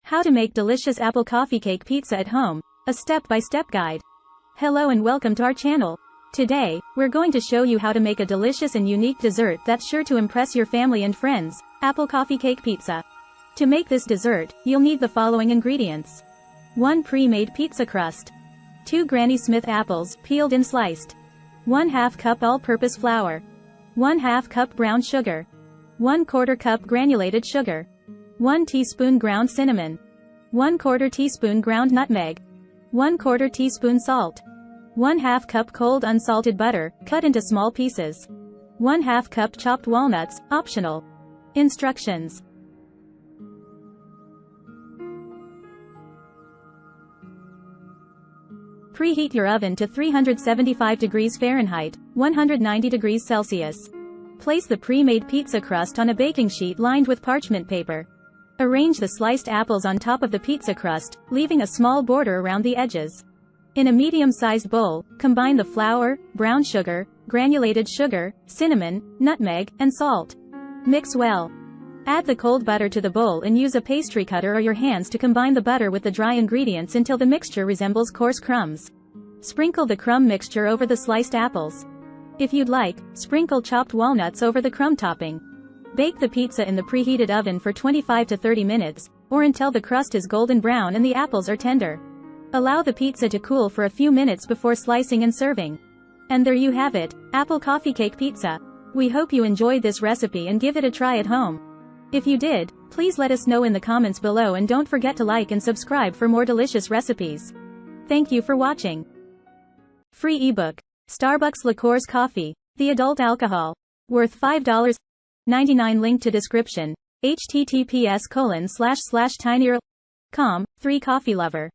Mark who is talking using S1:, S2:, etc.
S1: How to make delicious apple coffee cake pizza at home. A step-by-step guide. Hello and welcome to our channel. Today, we're going to show you how to make a delicious and unique dessert that's sure to impress your family and friends, apple coffee cake pizza. To make this dessert, you'll need the following ingredients. 1 pre-made pizza crust. 2 Granny Smith apples, peeled and sliced. 1/2 cup all-purpose flour. 1/2 cup brown sugar. 1/4 cup granulated sugar. 1 teaspoon ground cinnamon. 1/4 teaspoon ground nutmeg. 1/4 teaspoon salt. 1/2 cup cold unsalted butter, cut into small pieces. 1/2 cup chopped walnuts, optional. Instructions. Preheat your oven to 375 degrees Fahrenheit, 190 degrees Celsius. Place the pre-made pizza crust on a baking sheet lined with parchment paper. Arrange the sliced apples on top of the pizza crust, leaving a small border around the edges. In a medium-sized bowl, combine the flour, brown sugar, granulated sugar, cinnamon, nutmeg, and salt. Mix well. Add the cold butter to the bowl and use a pastry cutter or your hands to combine the butter with the dry ingredients until the mixture resembles coarse crumbs. Sprinkle the crumb mixture over the sliced apples. If you'd like, sprinkle chopped walnuts over the crumb topping. Bake the pizza in the preheated oven for 25 to 30 minutes, or until the crust is golden brown and the apples are tender. Allow the pizza to cool for a few minutes before slicing and serving. And there you have it, apple coffee cake pizza. We hope you enjoyed this recipe and give it a try at home. If you did, please let us know in the comments below and don't forget to like and subscribe for more delicious recipes. Thank you for watching. Free ebook. Starbucks Liqueurs Coffee. The adult alcohol. Worth $5.99. Link to description. https://tinyurl.com. 3 Coffee Lover.